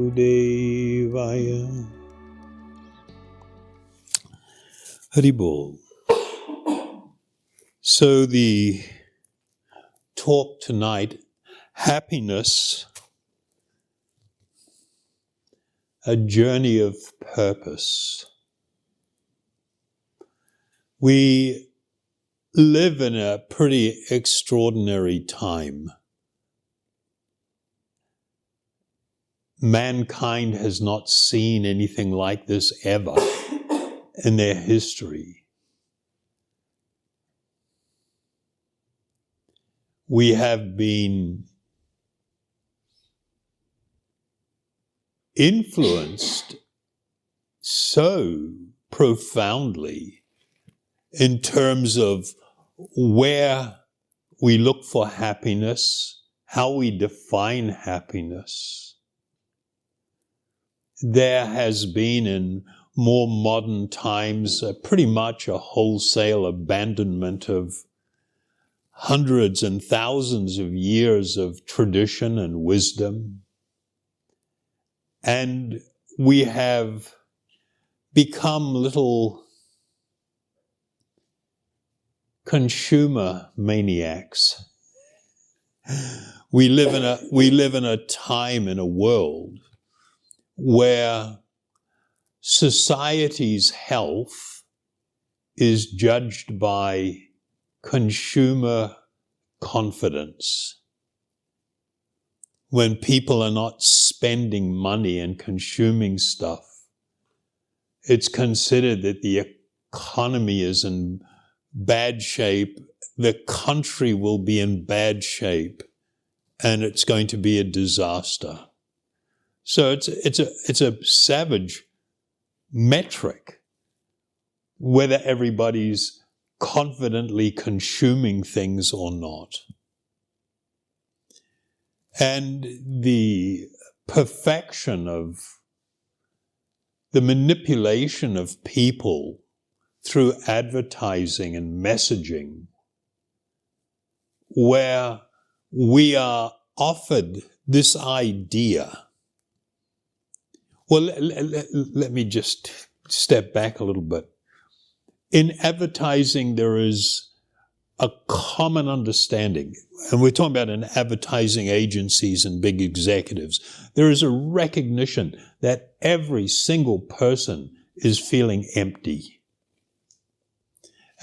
Vasudevaya. Haribol. So the talk tonight, happiness, a journey of purpose. We live in a pretty extraordinary time. Mankind has not seen anything like this ever in their history. We have been influenced so profoundly in terms of where we look for happiness, how we define happiness. There has been in more modern times pretty much a wholesale abandonment of hundreds and thousands of years of tradition and wisdom. And we have become little consumer maniacs. We live in a time, in a world where society's health is judged by consumer confidence. When people are not spending money and consuming stuff, it's considered that the economy is in bad shape, the country will be in bad shape, and it's going to be a disaster. So it's a savage metric whether everybody's confidently consuming things or not. And the perfection of the manipulation of people through advertising and messaging, where we are offered this idea. Well, let me just step back a little bit. In advertising, there is a common understanding, and we're talking about in advertising agencies and big executives, there is a recognition that every single person is feeling empty.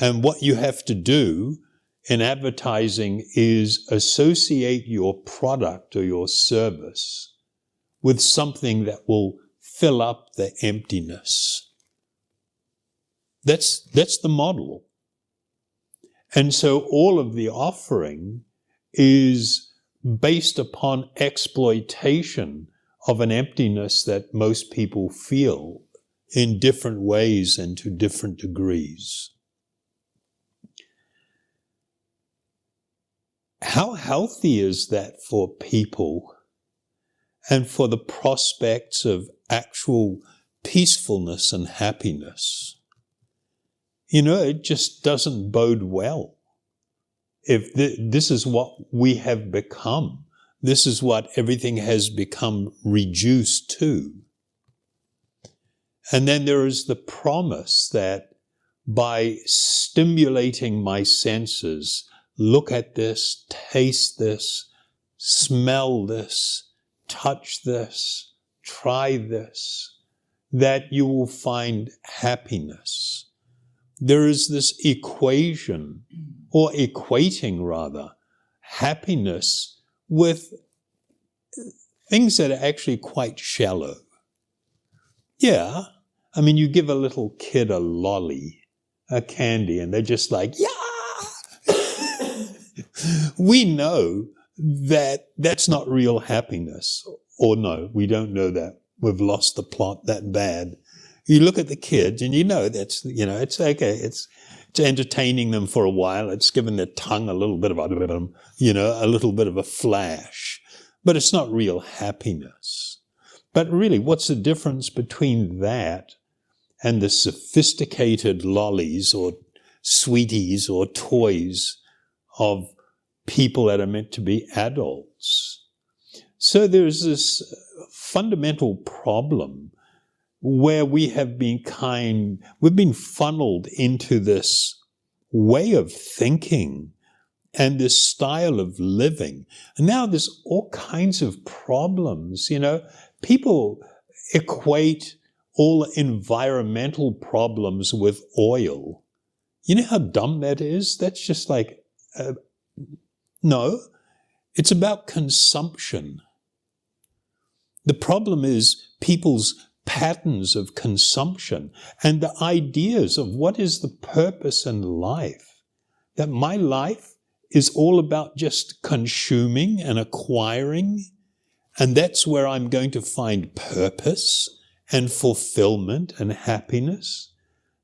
And what you have to do in advertising is associate your product or your service with something that will fill up the emptiness. That's the model. And so all of the offering is based upon exploitation of an emptiness that most people feel in different ways and to different degrees. How healthy is that for people and for the prospects of actual peacefulness and happiness? You know, it just doesn't bode well. If this is what we have become, this is what everything has become reduced to. And then there is the promise that by stimulating my senses, look at this, taste this, smell this, touch this, try this, that you will find happiness. There is this equation, or equating rather, happiness with things that are actually quite shallow. Yeah, I mean, you give a little kid a lolly, a candy, and they're just like, yeah! We know that that's not real happiness. Or no, we don't know that. We've lost the plot that bad. You look at the kids and you know that's, you know, it's okay. It's entertaining them for a while. It's giving their tongue a little bit of, you know, a little bit of a flash. But it's not real happiness. But really, what's the difference between that and the sophisticated lollies or sweeties or toys of people that are meant to be adults? So there's this fundamental problem where we've been funneled into this way of thinking and this style of living. And now there's all kinds of problems. People equate all environmental problems with oil. You know how dumb that is? That's just like, no, it's about consumption. The problem is people's patterns of consumption and the ideas of what is the purpose in life. That my life is all about just consuming and acquiring, and that's where I'm going to find purpose and fulfillment and happiness.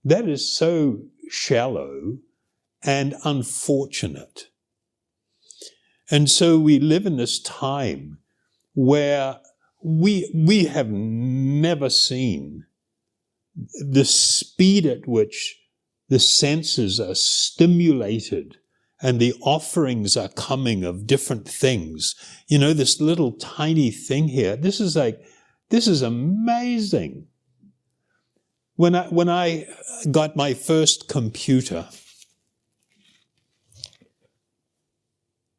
That is so shallow and unfortunate. And so we live in this time where we have never seen the speed at which the senses are stimulated and the offerings are coming of different things. This little tiny thing here, this is amazing. When I got my first computer,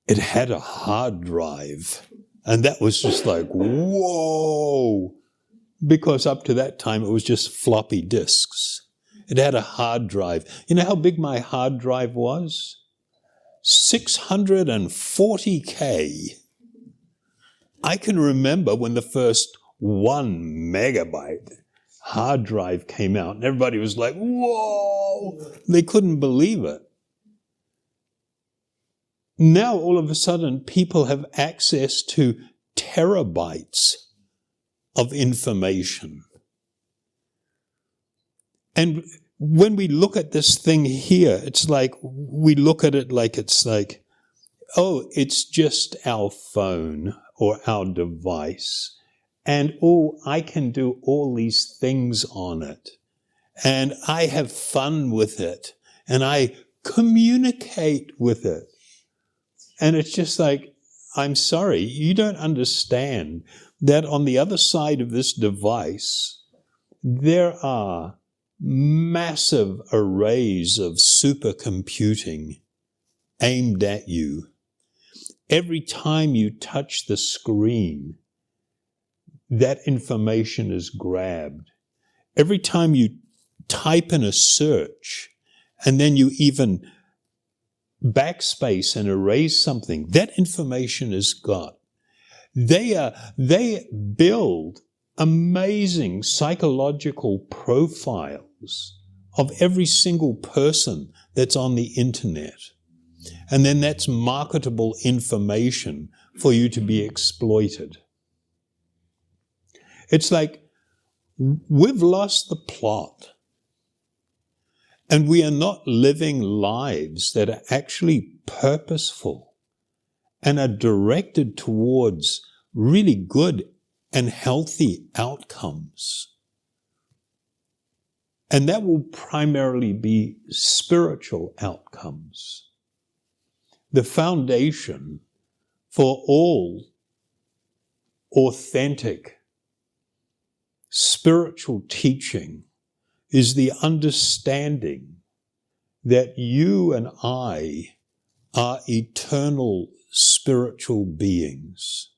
it had a hard drive. And that was just like, whoa, because up to that time it was just floppy disks. It had a hard drive. You know how big my hard drive was? 640K. I can remember when the first 1 megabyte hard drive came out, and everybody was like, whoa, they couldn't believe it. Now, all of a sudden, people have access to terabytes of information. And when we look at this thing here, it's like, we look at it like it's like, oh, it's just our phone or our device. And, oh, I can do all these things on it. And I have fun with it. And I communicate with it. And it's just like, I'm sorry, you don't understand that on the other side of this device, there are massive arrays of supercomputing aimed at you. Every time you touch the screen, that information is grabbed. Every time you type in a search, and then you even backspace and erase something, that information is got. They build amazing psychological profiles of every single person that's on the internet. And then that's marketable information for you to be exploited. It's like we've lost the plot. And we are not living lives that are actually purposeful and are directed towards really good and healthy outcomes. And that will primarily be spiritual outcomes. The foundation for all authentic spiritual teaching is the understanding that you and I are eternal spiritual beings.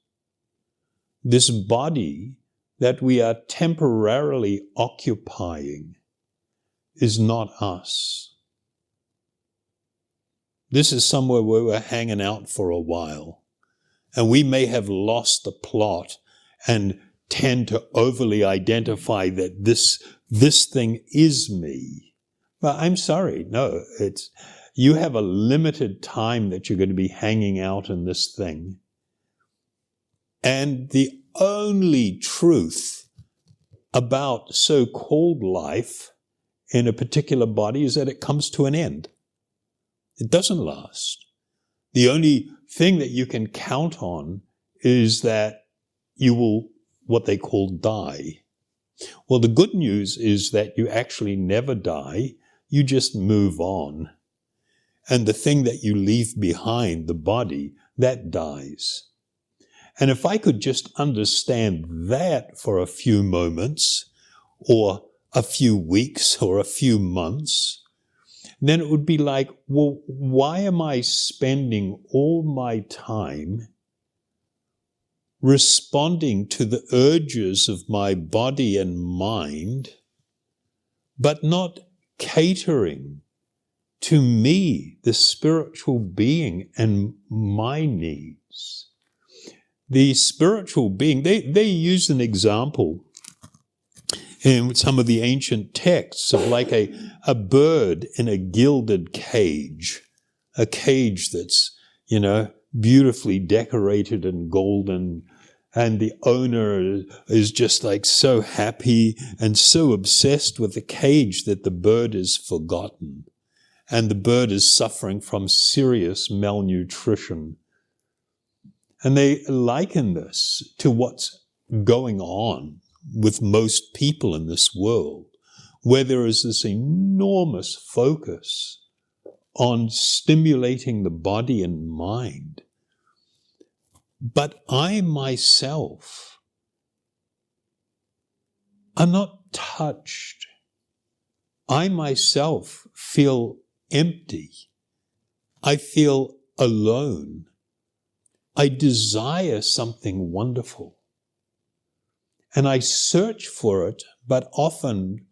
This body that we are temporarily occupying is not us. This is somewhere where we're hanging out for a while, and we may have lost the plot and tend to overly identify that this thing is me. But I'm sorry, no, you have a limited time that you're going to be hanging out in this thing. And the only truth about so-called life in a particular body is that it comes to an end. It doesn't last. The only thing that you can count on is that you will what they call die. Well, the good news is that you actually never die. You just move on. And the thing that you leave behind, the body, that dies. And if I could just understand that for a few moments, or a few weeks, or a few months, then it would be like, well, why am I spending all my time responding to the urges of my body and mind, but not catering to me, the spiritual being, and my needs? The spiritual being, they use an example in some of the ancient texts of like a bird in a gilded cage, a cage that's, beautifully decorated and golden, and the owner is just like so happy and so obsessed with the cage that the bird is forgotten, and the bird is suffering from serious malnutrition. And they liken this to what's going on with most people in this world, where there is this enormous focus on stimulating the body and mind. But I myself am not touched. I myself feel empty. I feel alone. I desire something wonderful. And I search for it, but often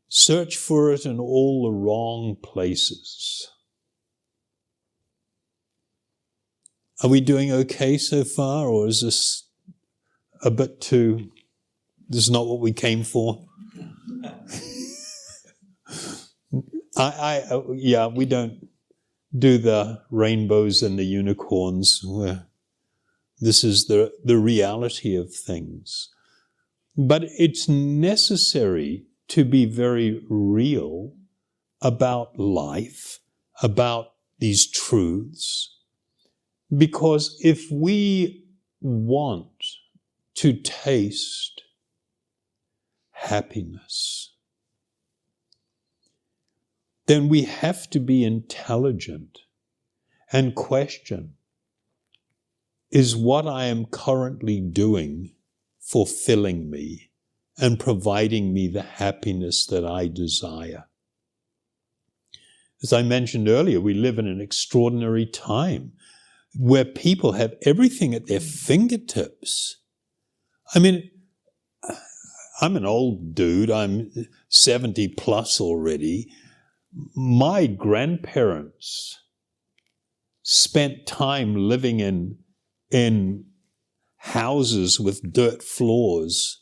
search for it in all the wrong places. Are we doing okay so far, or is this a bit too, this is not what we came for? We don't do the rainbows and the unicorns. This is the reality of things. But it's necessary to be very real about life, about these truths, because if we want to taste happiness, then we have to be intelligent and question, is what I am currently doing fulfilling me and providing me the happiness that I desire? As I mentioned earlier, we live in an extraordinary time where people have everything at their fingertips. I mean, I'm an old dude. I'm 70 plus already. My grandparents spent time living in houses with dirt floors,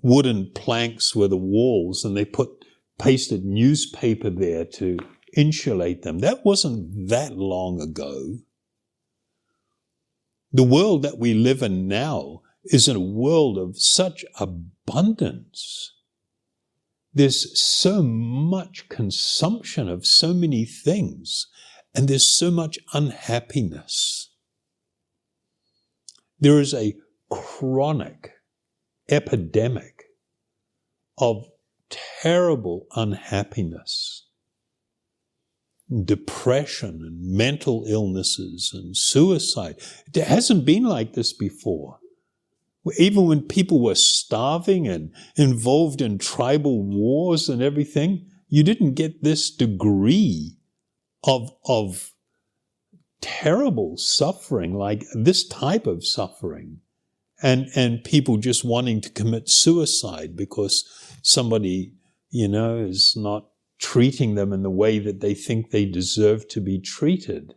wooden planks were the walls, and they pasted newspaper there to insulate them. That wasn't that long ago. The world that we live in now is a world of such abundance. There's so much consumption of so many things, and there's so much unhappiness. There is a chronic epidemic of terrible unhappiness, depression and mental illnesses and suicide. It hasn't been like this before. Even when people were starving and involved in tribal wars and everything, you didn't get this degree of terrible suffering, like this type of suffering. And people just wanting to commit suicide because somebody, is not treating them in the way that they think they deserve to be treated.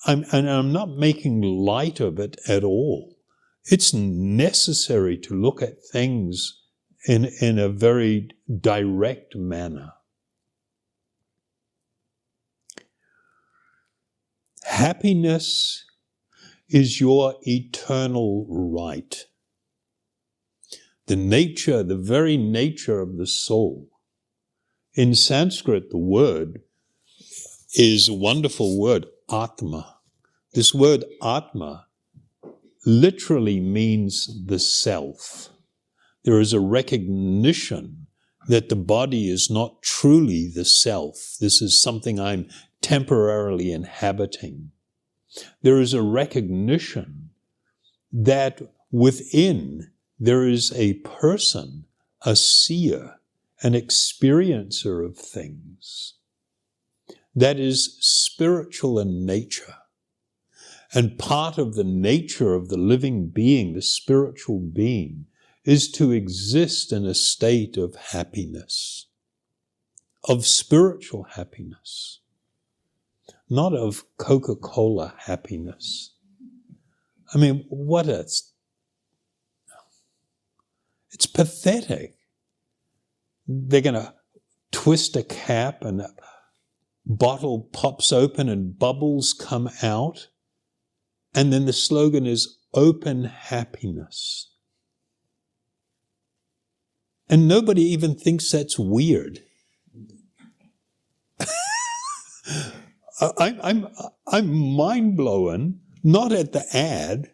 I'm not making light of it at all. It's necessary to look at things in a very direct manner. Happiness is your eternal right. The very nature of the soul. In Sanskrit, the word is a wonderful word, Atma. This word Atma literally means the self. There is a recognition that the body is not truly the self. This is something I'm temporarily inhabiting. There is a recognition that within there is a person, a seer, an experiencer of things that is spiritual in nature. And part of the nature of the living being, the spiritual being, is to exist in a state of happiness, of spiritual happiness, not of Coca-Cola happiness. I mean, it's pathetic. They're going to twist a cap and a bottle pops open and bubbles come out. And then the slogan is open happiness. And nobody even thinks that's weird. I'm mind blown, not at the ad.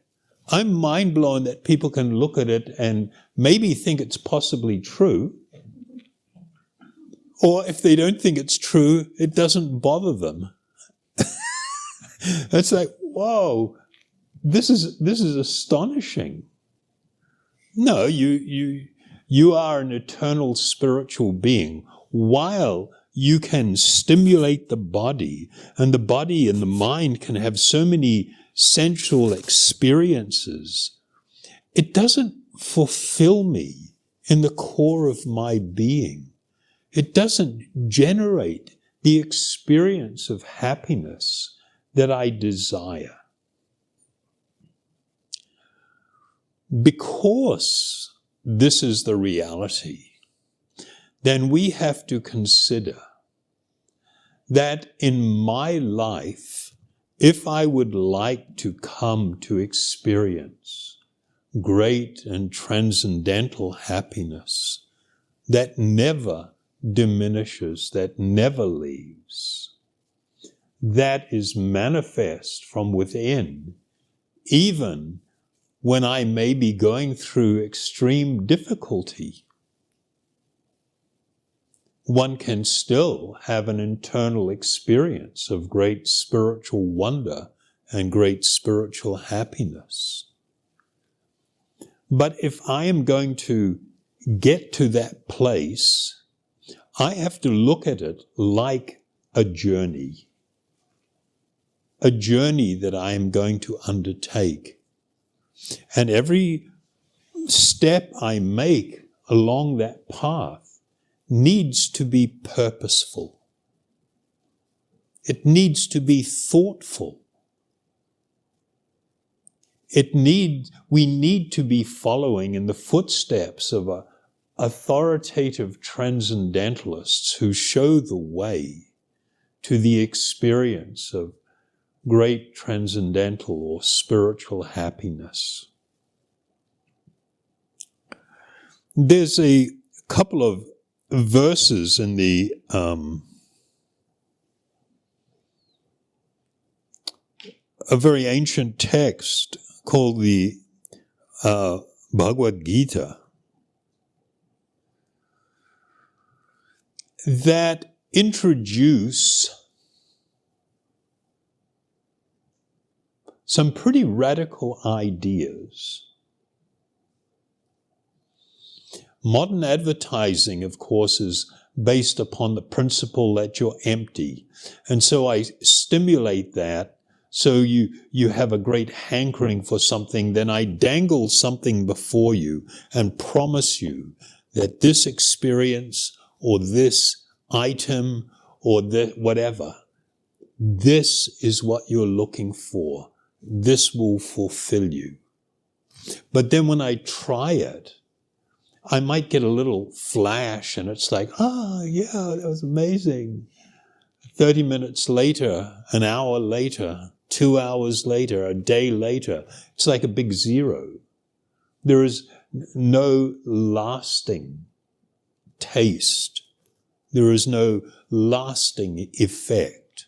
I'm mind blown that people can look at it and maybe think it's possibly true. Or if they don't think it's true, it doesn't bother them. It's like, whoa, this is astonishing. No, you are an eternal spiritual being. While you can stimulate the body, and the body and the mind can have so many sensual experiences, it doesn't fulfill me in the core of my being. It doesn't generate the experience of happiness that I desire. Because this is the reality, then we have to consider that in my life, if I would like to come to experience great and transcendental happiness that never diminishes, that never leaves, that is manifest from within, even when I may be going through extreme difficulty, one can still have an internal experience of great spiritual wonder and great spiritual happiness. But if I am going to get to that place, I have to look at it like a journey that I am going to undertake. And every step I make along that path needs to be purposeful. It needs to be thoughtful. We need to be following in the footsteps of authoritative transcendentalists who show the way to the experience of great transcendental or spiritual happiness. There's a couple of verses in the a very ancient text called the Bhagavad Gita that introduce some pretty radical ideas. Modern advertising, of course, is based upon the principle that you're empty. And so I stimulate that so you have a great hankering for something. Then I dangle something before you and promise you that this experience or this item or whatever, this is what you're looking for. This will fulfill you. But then when I try it, I might get a little flash and it's like, yeah, that was amazing. 30 minutes later, an hour later, 2 hours later, a day later, it's like a big zero. There is no lasting taste. There is no lasting effect.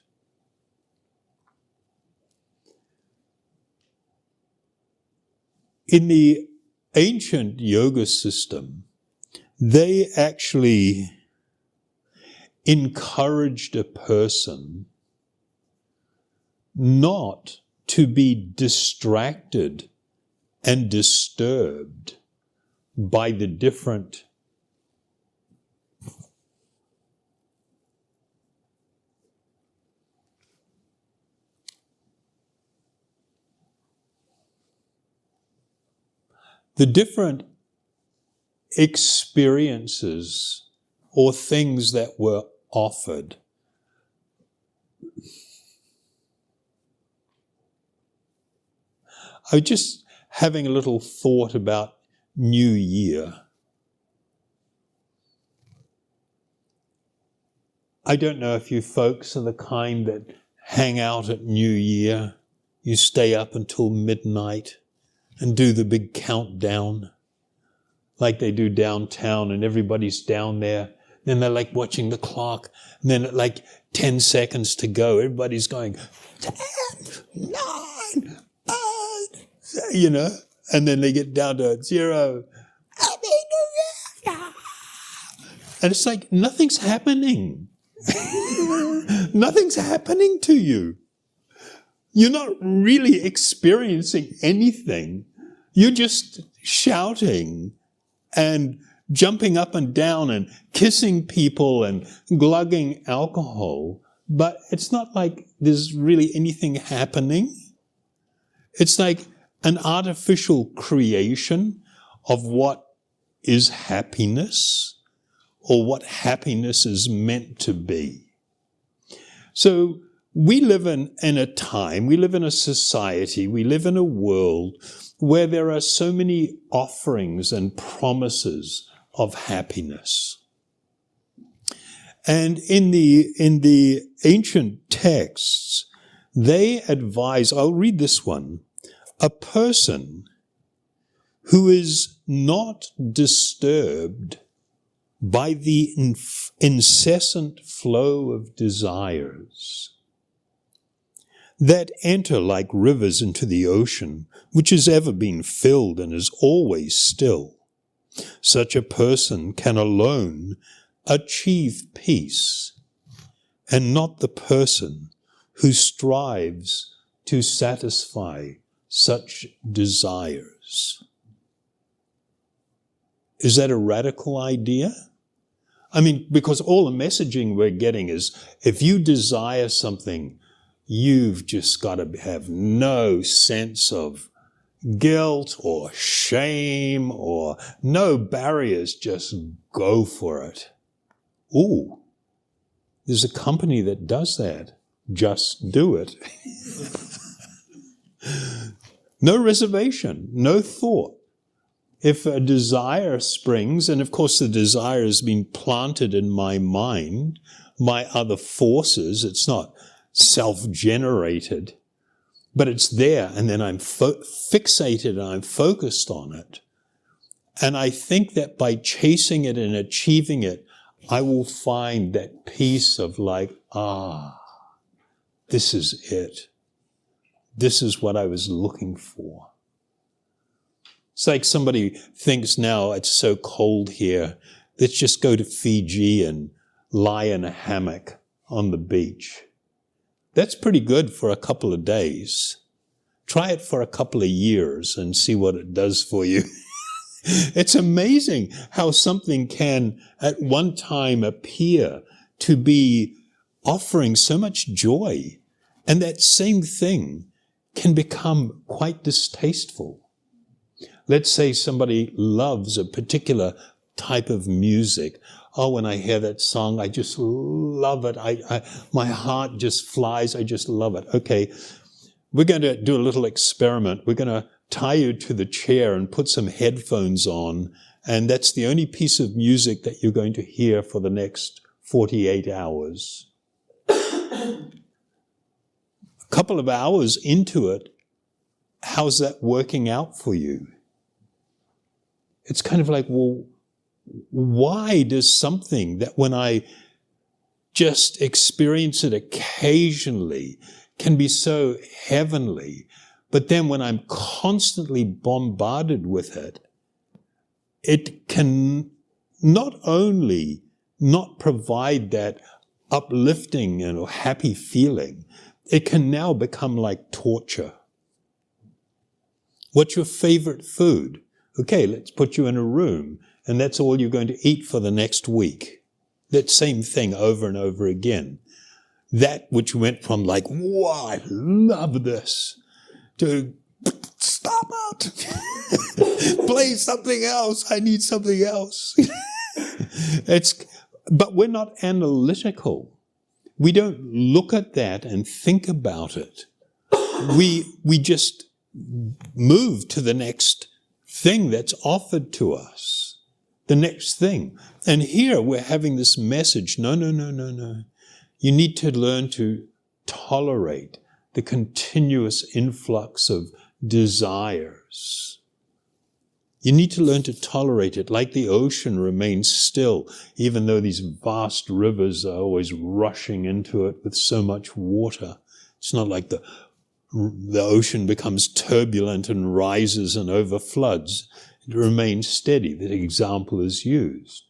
In the ancient yoga system, they actually encouraged a person not to be distracted and disturbed by the different experiences or things that were offered. I was just having a little thought about New Year. I don't know if you folks are the kind that hang out at New Year. You stay up until midnight and do the big countdown like they do downtown, and everybody's down there. Then they're like watching the clock, and then at like 10 seconds to go, everybody's going, 10, 9, 8, you know, and then they get down to 0. And it's like nothing's happening. Nothing's happening to you. You're not really experiencing anything. You're just shouting and jumping up and down and kissing people and glugging alcohol. But it's not like there's really anything happening. It's like an artificial creation of what is happiness or what happiness is meant to be. So we live in a time, we live in a society, we live in a world where there are so many offerings and promises of happiness. And in the ancient texts, they advise, I'll read this one, a person who is not disturbed by the incessant flow of desires that enter like rivers into the ocean, which has ever been filled and is always still. Such a person can alone achieve peace, and not the person who strives to satisfy such desires. Is that a radical idea? I mean, because all the messaging we're getting is, if you desire something, you've just got to have no sense of guilt or shame or no barriers, just go for it. Ooh, there's a company that does that. Just do it. No reservation, no thought. If a desire springs, and of course the desire has been planted in my mind by other forces, it's not self-generated, but it's there, and then I'm fixated and I'm focused on it. And I think that by chasing it and achieving it, I will find that peace of like, this is it. This is what I was looking for. It's like somebody thinks now it's so cold here, let's just go to Fiji and lie in a hammock on the beach. That's pretty good for a couple of days. Try it for a couple of years and see what it does for you. It's amazing how something can at one time appear to be offering so much joy, and that same thing can become quite distasteful. Let's say somebody loves a particular type of music. Oh, when I hear that song, I just love it. My heart just flies. I just love it. Okay, we're going to do a little experiment. We're going to tie you to the chair and put some headphones on, and that's the only piece of music that you're going to hear for the next 48 hours. A couple of hours into it, how's that working out for you? It's kind of like, well, why does something that when I just experience it occasionally can be so heavenly, But then when I'm constantly bombarded with it, it can not only not provide that uplifting and happy feeling, it can now become like torture. What's your favorite food? Okay, let's put you in a room, and that's all you're going to eat for the next week. That same thing over and over again. That which went from like, wow, I love this, to stop it. Play something else. I need something else. But we're not analytical. We don't look at that and think about it. We just move to the next thing that's offered to us. The next thing. And here we're having this message, no. You need to learn to tolerate the continuous influx of desires. You need to learn to tolerate it, like the ocean remains still, even though these vast rivers are always rushing into it with so much water. It's not like the ocean becomes turbulent and rises and overfloods. It remains steady. That example is used.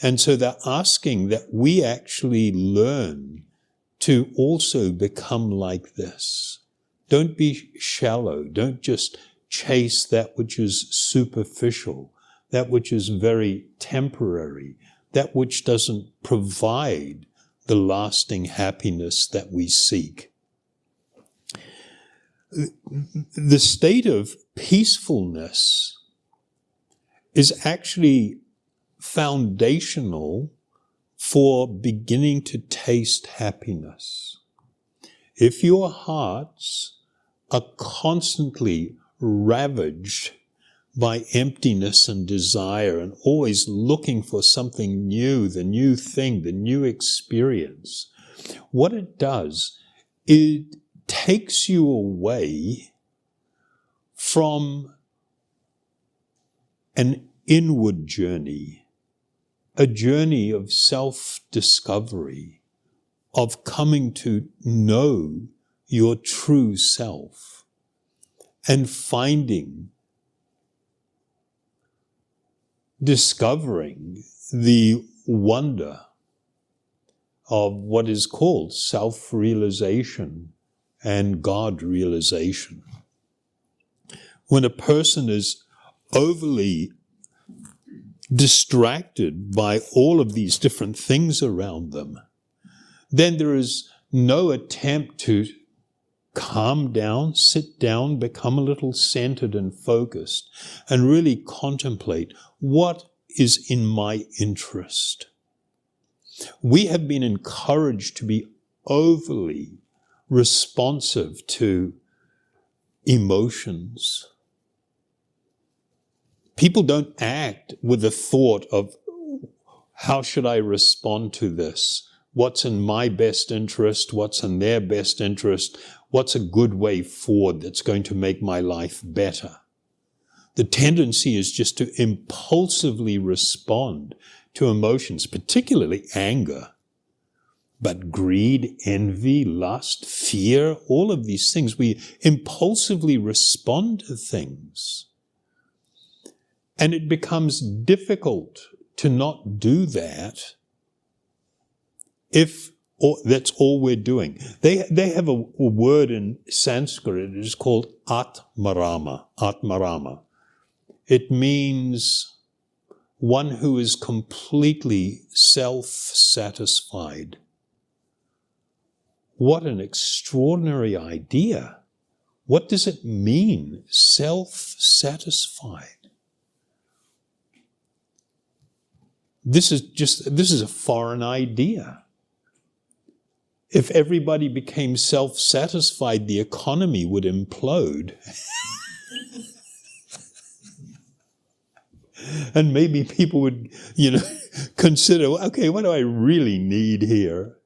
And so they're asking that we actually learn to also become like this. Don't be shallow. Don't just chase that which is superficial, that which is very temporary, that which doesn't provide the lasting happiness that we seek. The state of peacefulness is actually foundational for beginning to taste happiness. If your hearts are constantly ravaged by emptiness and desire and always looking for something new, the new thing, the new experience, what it does, it takes you away from an inward journey, a journey of self-discovery, of coming to know your true self and discovering the wonder of what is called self-realization and God realization. When a person is overly distracted by all of these different things around them, then there is no attempt to calm down, sit down, become a little centered and focused, and really contemplate what is in my interest. We have been encouraged to be overly responsive to emotions. People don't act with the thought of, how should I respond to this? What's in my best interest? What's in their best interest? What's a good way forward that's going to make my life better? The tendency is just to impulsively respond to emotions, particularly anger. But greed, envy, lust, fear, all of these things, we impulsively respond to things. And it becomes difficult to not do that if that's all we're doing. They have a word in Sanskrit. It is called Atmarama. Atmarama. It means one who is completely self-satisfied. What an extraordinary idea. What does it mean, self-satisfied? This is a foreign idea. If everybody became self-satisfied, the economy would implode. And maybe people would, consider, okay, what do I really need here?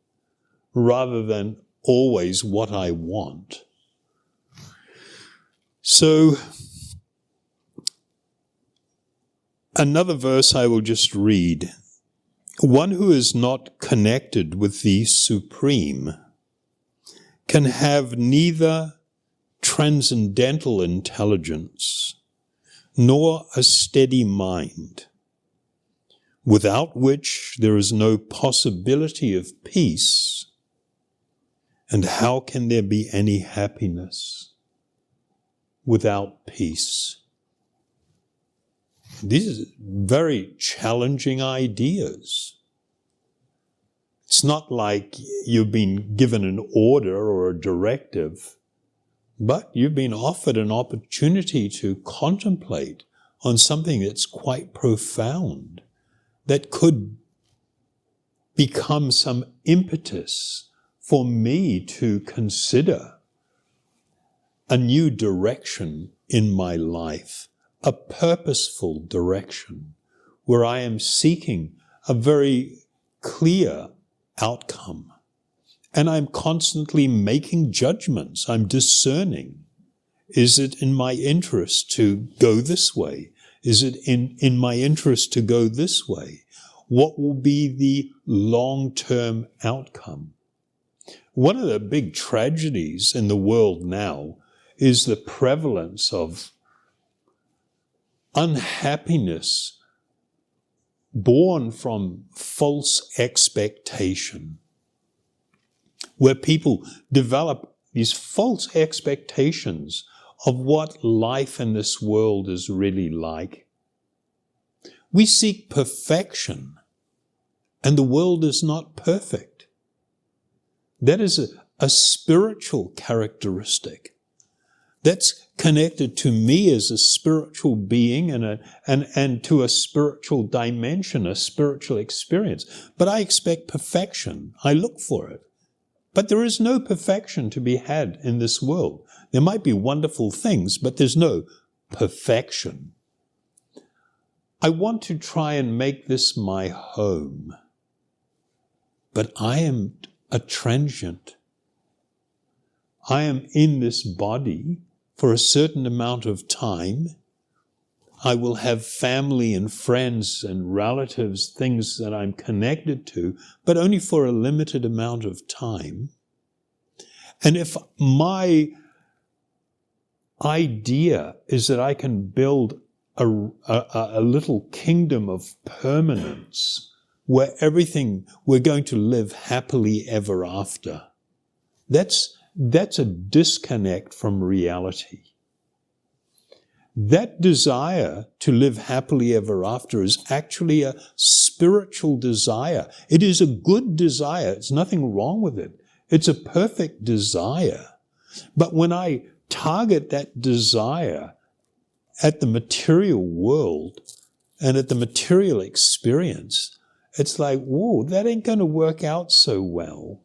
Rather than always what I want. So, another verse I will just read. One who is not connected with the Supreme can have neither transcendental intelligence, nor a steady mind, without which there is no possibility of peace. And how can there be any happiness without peace? These are very challenging ideas. It's not like you've been given an order or a directive, but you've been offered an opportunity to contemplate on something that's quite profound, that could become some impetus for me to consider a new direction in my life, a purposeful direction where I am seeking a very clear outcome. And I'm constantly making judgments. I'm discerning. Is it in my interest to go this way? Is it in my interest to go this way? What will be the long-term outcome? One of the big tragedies in the world now is the prevalence of unhappiness born from false expectation, where people develop these false expectations of what life in this world is really like. We seek perfection, and the world is not perfect. That is a spiritual characteristic. That's connected to me as a spiritual being and to a spiritual dimension, a spiritual experience. But I expect perfection. I look for it. But there is no perfection to be had in this world. There might be wonderful things, but there's no perfection. I want to try and make this my home. But I am a transient. I am in this body for a certain amount of time. I will have family and friends and relatives, things that I'm connected to, but only for a limited amount of time. And if my idea is that I can build a little kingdom of permanence where we're going to live happily ever after, that's a disconnect from reality. That desire to live happily ever after is actually a spiritual desire. It is a good desire. There's nothing wrong with it. It's a perfect desire. But when I target that desire at the material world and at the material experience, it's like, whoa, that ain't going to work out so well.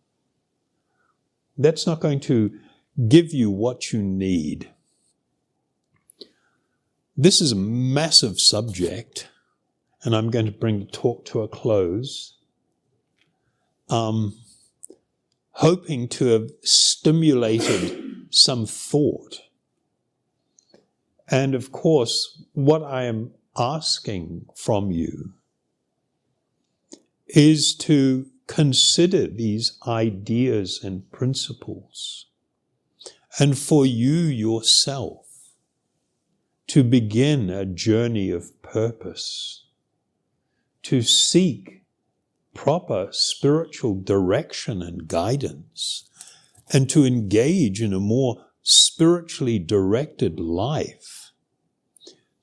That's not going to give you what you need. This is a massive subject, and I'm going to bring the talk to a close. Hoping to have stimulated some thought. And of course, what I am asking from you is to consider these ideas and principles, and for you yourself to begin a journey of purpose, to seek proper spiritual direction and guidance, and to engage in a more spiritually directed life,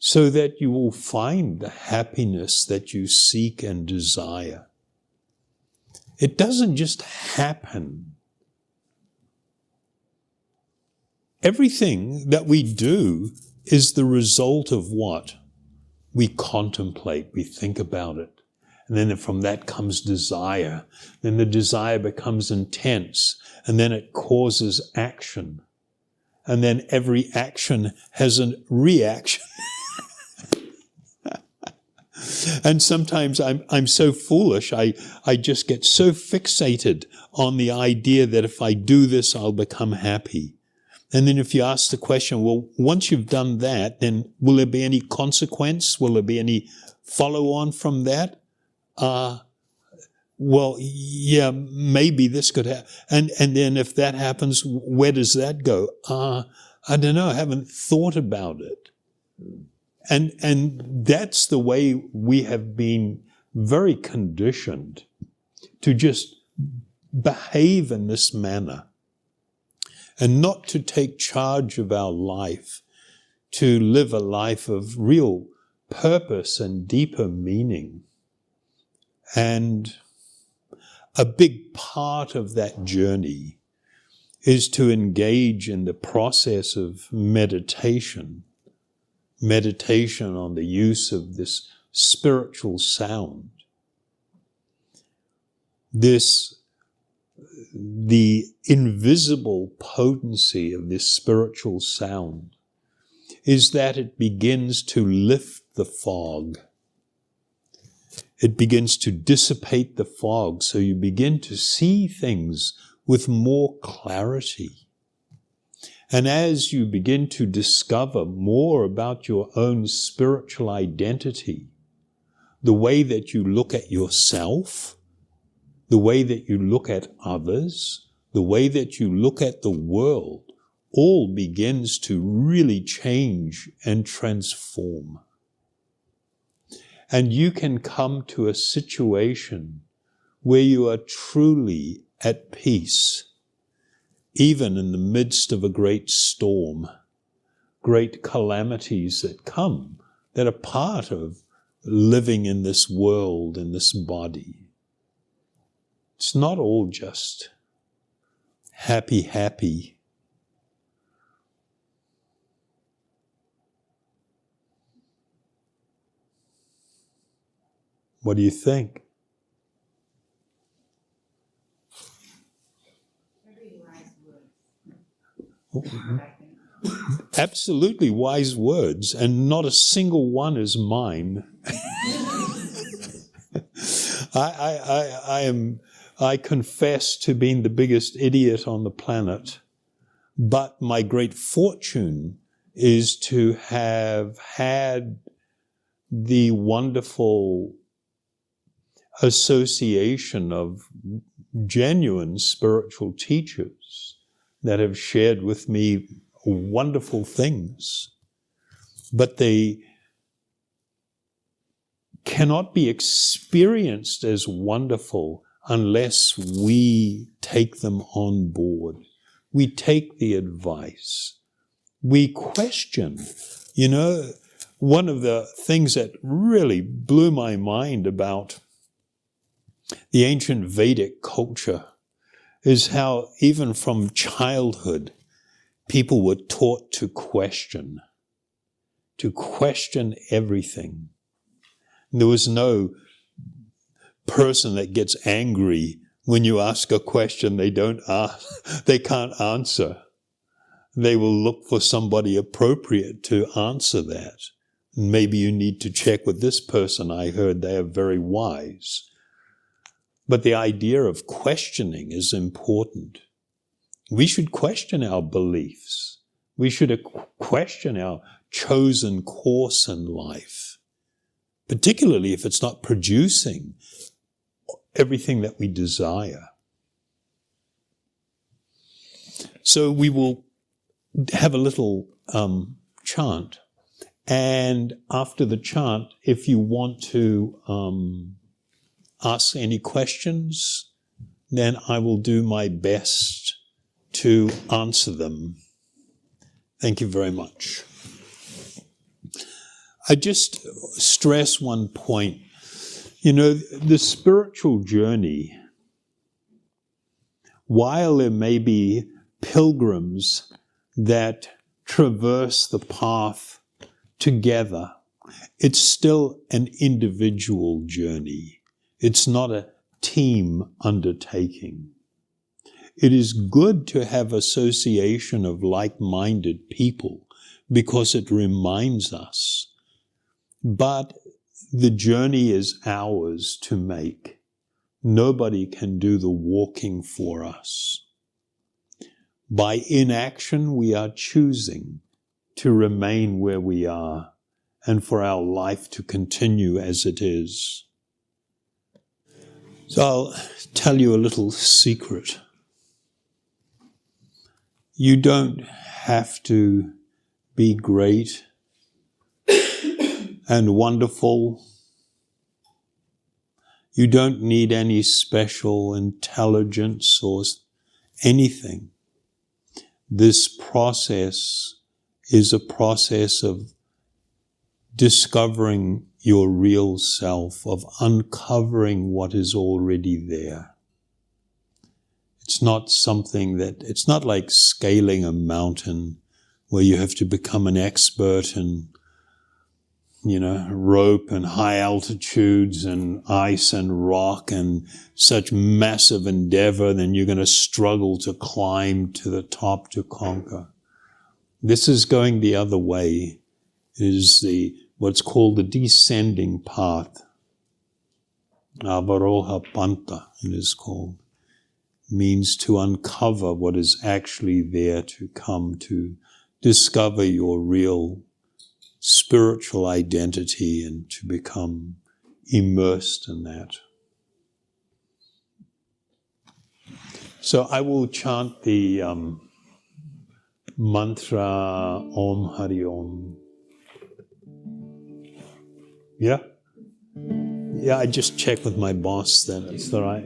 so that you will find the happiness that you seek and desire. It doesn't just happen. Everything that we do is the result of what? We contemplate, we think about it. And then from that comes desire. Then the desire becomes intense. And then it causes action. And then every action has a reaction. And sometimes I'm so foolish, I just get so fixated on the idea that if I do this, I'll become happy. And then if you ask the question, well, once you've done that, then will there be any consequence? Will there be any follow-on from that? Well, yeah, maybe this could happen. And then if that happens, where does that go? I don't know, I haven't thought about it. And that's the way we have been very conditioned to just behave in this manner and not to take charge of our life, to live a life of real purpose and deeper meaning. And a big part of that journey is to engage in the process of meditation on the use of this spiritual sound. The invisible potency of this spiritual sound is that it begins to lift the fog. It begins to dissipate the fog, so you begin to see things with more clarity. And as you begin to discover more about your own spiritual identity, the way that you look at yourself, the way that you look at others, the way that you look at the world, all begins to really change and transform. And you can come to a situation where you are truly at peace, even in the midst of a great storm, great calamities that come, that are part of living in this world, in this body. It's not all just happy. What do you think? Absolutely wise words, and not a single one is mine. I confess to being the biggest idiot on the planet, but my great fortune is to have had the wonderful association of genuine spiritual teachers that have shared with me wonderful things, but they cannot be experienced as wonderful unless we take them on board. We take the advice. We question. You know, one of the things that really blew my mind about the ancient Vedic culture is how even from childhood, people were taught to question everything. There was no person that gets angry when you ask a question they can't answer. They will look for somebody appropriate to answer that. And maybe you need to check with this person. I heard they are very wise. But the idea of questioning is important. We should question our beliefs. We should question our chosen course in life, particularly if it's not producing everything that we desire. So we will have a little chant. And after the chant, if you want to ask any questions, then I will do my best to answer them. Thank you very much. I just stress one point. You know, the spiritual journey, while there may be pilgrims that traverse the path together, it's still an individual journey. It's not a team undertaking. It is good to have association of like-minded people because it reminds us. But the journey is ours to make. Nobody can do the walking for us. By inaction, we are choosing to remain where we are and for our life to continue as it is. So I'll tell you a little secret. You don't have to be great and wonderful. You don't need any special intelligence or anything. This process is a process of discovering your real self, of uncovering what is already there. It's not something it's not like scaling a mountain where you have to become an expert in, rope and high altitudes and ice and rock and such massive endeavor, then you're going to struggle to climb to the top to conquer. This is going the other way. It is what's called the descending path. Avaroha Panta, it is called. Means to uncover what is actually there, to come to discover your real spiritual identity and to become immersed in that. So I will chant the mantra Om Hari Om. Yeah? Yeah, I just checked with my boss that it's all right.